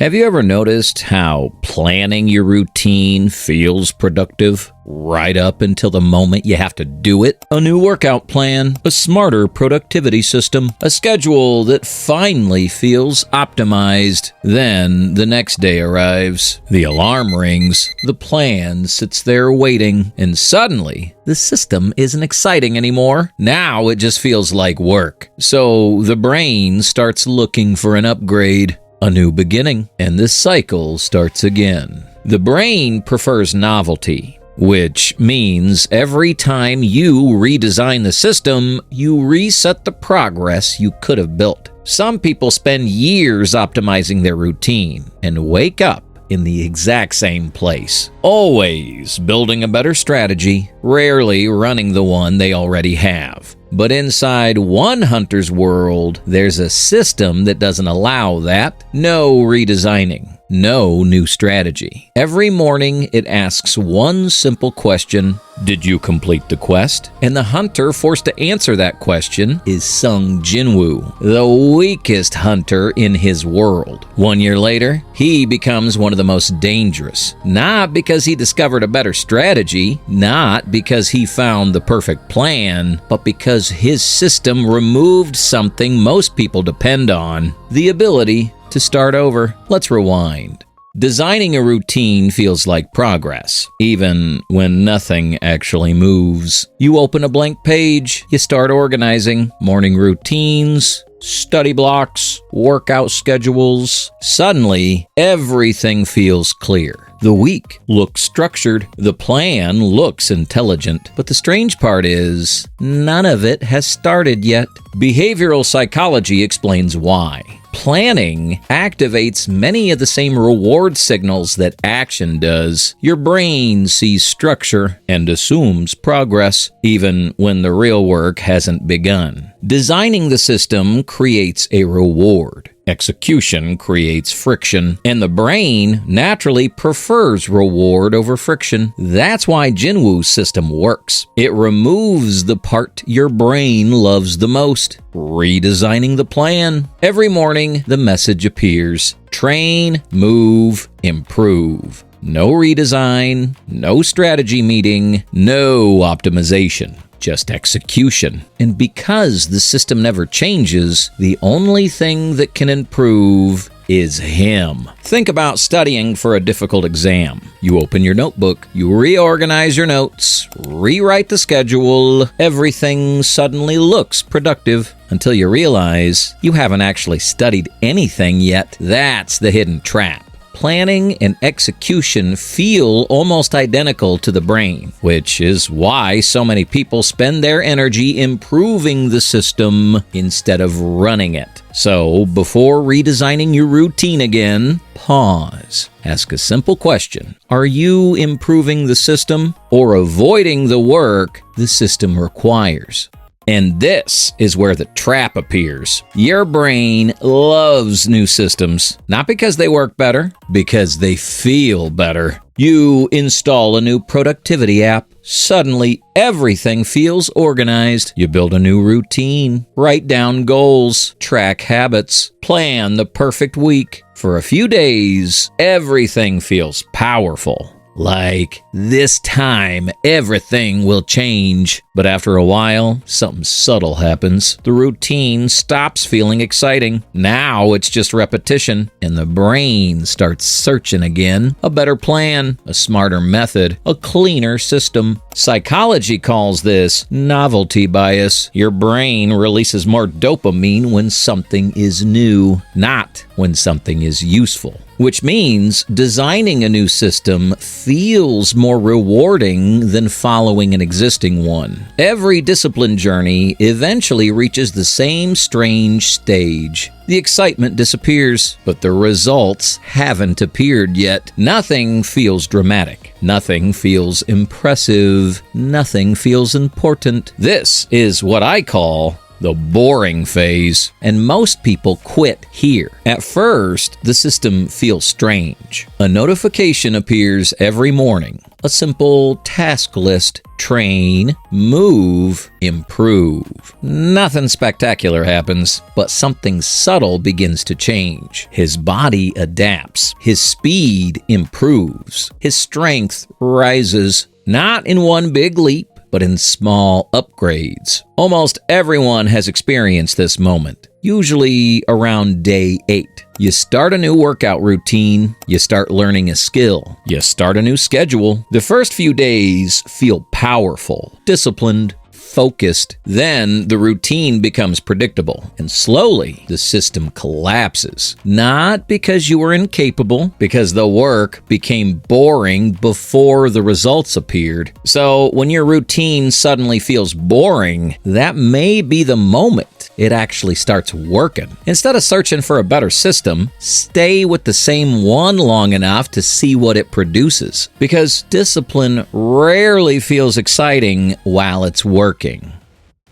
Have you ever noticed how planning your routine feels productive right up until the moment you have to do it? A new workout plan, a smarter productivity system, a schedule that finally feels optimized. Then the next day arrives, the alarm rings, the plan sits there waiting, and suddenly the system isn't exciting anymore. Now it just feels like work. So the brain starts looking for an upgrade. A new beginning, and this cycle starts again. The brain prefers novelty, which means every time you redesign the system, you reset the progress you could have built. Some people spend years optimizing their routine and wake up in the exact same place, always building a better strategy, rarely running the one they already have. But inside one hunter's world, there's a system that doesn't allow that. No redesigning, no new strategy. Every morning, it asks one simple question: did you complete the quest? And the hunter forced to answer that question is Sung Jinwoo, the weakest hunter in his world. 1 year later, he becomes one of the most dangerous. Not because he discovered a better strategy, not because he found the perfect plan, but because his system removed something most people depend on: the ability to start over. Let's rewind. Designing a routine feels like progress, even when nothing actually moves. You open a blank page, you start organizing morning routines, study blocks, workout schedules. Suddenly, everything feels clear. The week looks structured, the plan looks intelligent, but the strange part is, none of it has started yet. Behavioral psychology explains why. Planning activates many of the same reward signals that action does. Your brain sees structure and assumes progress, even when the real work hasn't begun. Designing the system creates a reward. Execution creates friction, and the brain naturally prefers reward over friction. That's why Jinwoo's system works. It removes the part your brain loves the most: redesigning the plan. Every morning, the message appears: train, move, improve. No redesign, no strategy meeting, no optimization. Just execution. And because the system never changes, the only thing that can improve is him. Think about studying for a difficult exam. You open your notebook, you reorganize your notes, rewrite the schedule. Everything suddenly looks productive until you realize you haven't actually studied anything yet. That's the hidden trap. Planning and execution feel almost identical to the brain, which is why so many people spend their energy improving the system instead of running it. So, before redesigning your routine again, pause. Ask a simple question: are you improving the system or avoiding the work the system requires? And this is where the trap appears. Your brain loves new systems, not because they work better, because they feel better. You install a new productivity app. Suddenly, everything feels organized. You build a new routine, write down goals, track habits, plan the perfect week. For a few days, everything feels powerful. Like, this time, everything will change. But after a while, something subtle happens. The routine stops feeling exciting. Now it's just repetition, and the brain starts searching again. A better plan, a smarter method, a cleaner system. Psychology calls this novelty bias. Your brain releases more dopamine when something is new, not when something is useful. Which means designing a new system feels more rewarding than following an existing one. Every discipline journey eventually reaches the same strange stage. The excitement disappears, but the results haven't appeared yet. Nothing feels dramatic. Nothing feels impressive. Nothing feels important. This is what I call the boring phase, and most people quit here. At first, the system feels strange. A notification appears every morning. A simple task list: train, move, improve. Nothing spectacular happens, but something subtle begins to change. His body adapts. His speed improves. His strength rises, not in one big leap, but in small upgrades. Almost everyone has experienced this moment, usually around day 8. You start a new workout routine, you start learning a skill, you start a new schedule. The first few days feel powerful, disciplined, focused. Then the routine becomes predictable, and slowly the system collapses. Not because you were incapable, because the work became boring before the results appeared. So when your routine suddenly feels boring, that may be the moment it actually starts working. Instead of searching for a better system, stay with the same one long enough to see what it produces. Because discipline rarely feels exciting while it's working.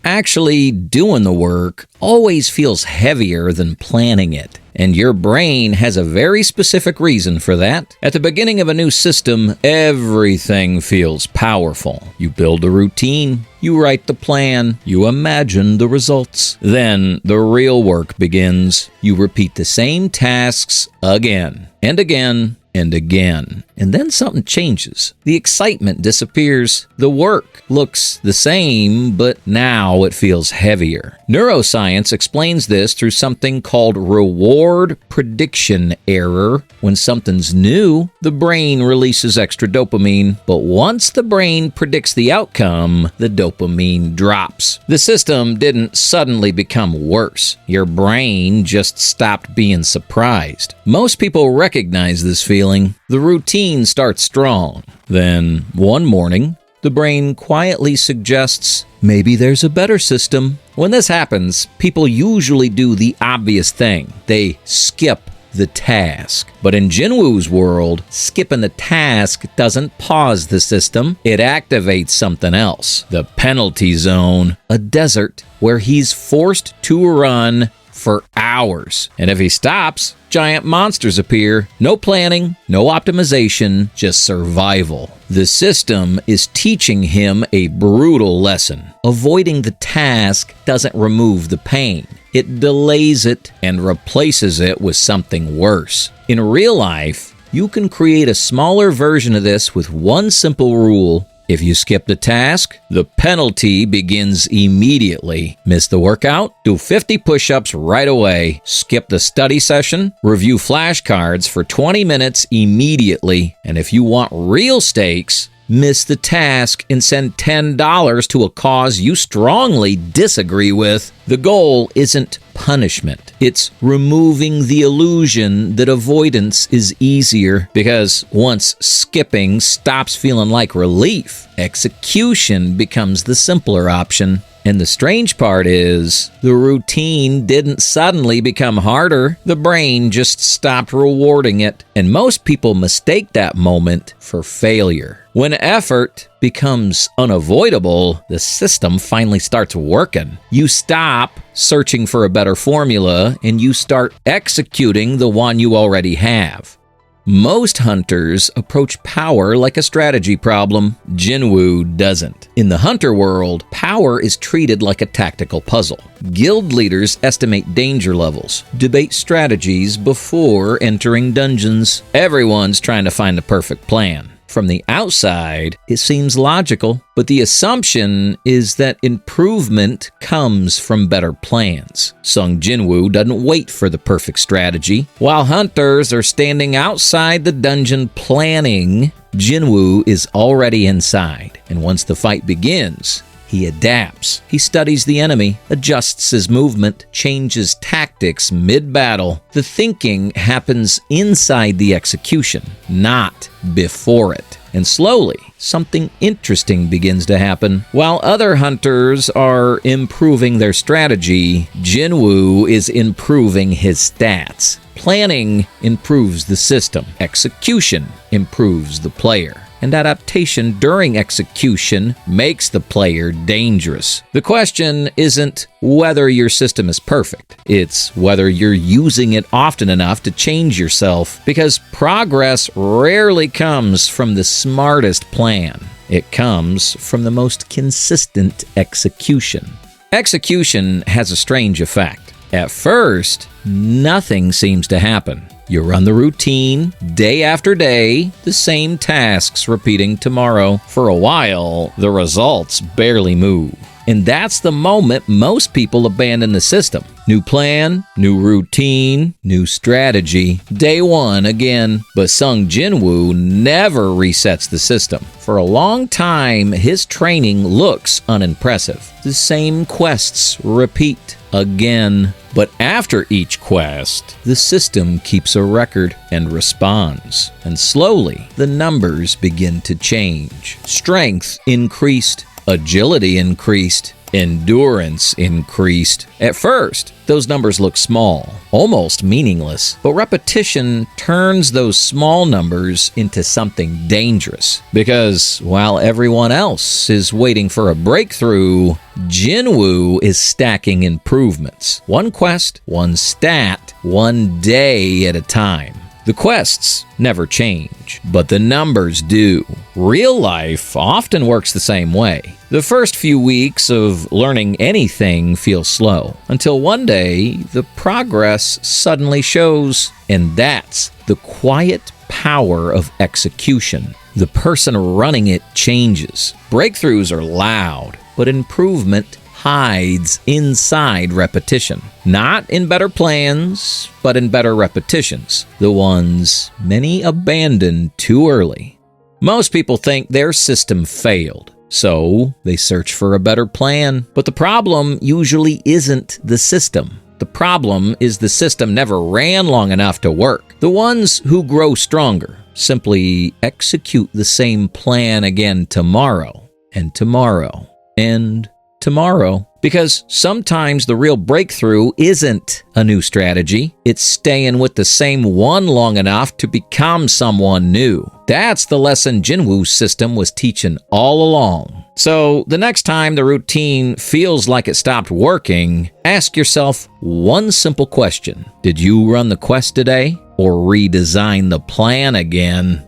Actually doing the work always feels heavier than planning it. And your brain has a very specific reason for that. At the beginning of a new system, everything feels powerful. You build a routine, you write the plan, you imagine the results. Then the real work begins. You repeat the same tasks again and again and again. And then something changes. The excitement disappears. The work looks the same, but now it feels heavier. Neuroscience explains this through something called reward prediction error. When something's new, the brain releases extra dopamine, but once the brain predicts the outcome, the dopamine drops. The system didn't suddenly become worse. Your brain just stopped being surprised. Most people recognize this feeling. The routine starts strong. Then, one morning, the brain quietly suggests, maybe there's a better system. When this happens, people usually do the obvious thing. They skip the task. But in Jinwoo's world, skipping the task doesn't pause the system. It activates something else. The penalty zone, a desert where he's forced to run for hours. And if he stops, giant monsters appear. No planning, no optimization, just survival. The system is teaching him a brutal lesson. Avoiding the task doesn't remove the pain. It delays it and replaces it with something worse. In real life, you can create a smaller version of this with one simple rule. If you skip the task, the penalty begins immediately. Miss the workout? Do 50 push-ups right away. Skip the study session. Review flashcards for 20 minutes immediately. And if you want real stakes, miss the task and send $10 to a cause you strongly disagree with. The goal isn't punishment. It's removing the illusion that avoidance is easier, because once skipping stops feeling like relief, execution becomes the simpler option. And the strange part is, the routine didn't suddenly become harder. The brain just stopped rewarding it. And most people mistake that moment for failure. When effort becomes unavoidable, the system finally starts working. You stop searching for a better formula and you start executing the one you already have. Most hunters approach power like a strategy problem. Jinwoo doesn't. In the hunter world, power is treated like a tactical puzzle. Guild leaders estimate danger levels, debate strategies before entering dungeons. Everyone's trying to find the perfect plan. From the outside, it seems logical, but the assumption is that improvement comes from better plans. Sung Jinwoo doesn't wait for the perfect strategy. While hunters are standing outside the dungeon planning, Jinwoo is already inside, and once the fight begins, he adapts. He studies the enemy, adjusts his movement, changes tactics mid-battle. The thinking happens inside the execution, not before it. And slowly, something interesting begins to happen. While other hunters are improving their strategy, Jinwoo is improving his stats. Planning improves the system. Execution improves the player. and adaptation during execution makes the player dangerous. The question isn't whether your system is perfect. It's whether you're using it often enough to change yourself, because progress rarely comes from the smartest plan. It comes from the most consistent execution. Execution has a strange effect. At first, nothing seems to happen. You run the routine, day after day, the same tasks repeating tomorrow. For a while, the results barely move. And that's the moment most people abandon the system. New plan, new routine, new strategy. Day one again. But Sung Jinwoo never resets the system. For a long time, his training looks unimpressive. The same quests repeat again. But after each quest, the system keeps a record and responds. And slowly, the numbers begin to change. Strength increased. Agility increased. Endurance increased. At first, those numbers look small, almost meaningless, but repetition turns those small numbers into something dangerous. Because while everyone else is waiting for a breakthrough, Jinwoo is stacking improvements. One quest, one stat, one day at a time. The quests never change, but the numbers do. Real life often works the same way. The first few weeks of learning anything feel slow, until one day the progress suddenly shows, and that's the quiet power of execution. The person running it changes. Breakthroughs are loud, but improvement hides inside repetition. Not in better plans, but in better repetitions. The ones many abandon too early. Most people think their system failed, so they search for a better plan. But the problem usually isn't the system. The problem is the system never ran long enough to work. The ones who grow stronger simply execute the same plan again tomorrow, and tomorrow, and tomorrow. Because sometimes the real breakthrough isn't a new strategy. It's staying with the same one long enough to become someone new. That's the lesson Jinwoo's system was teaching all along. So the next time the routine feels like it stopped working, ask yourself one simple question. Did you run the quest today? Or redesign the plan again?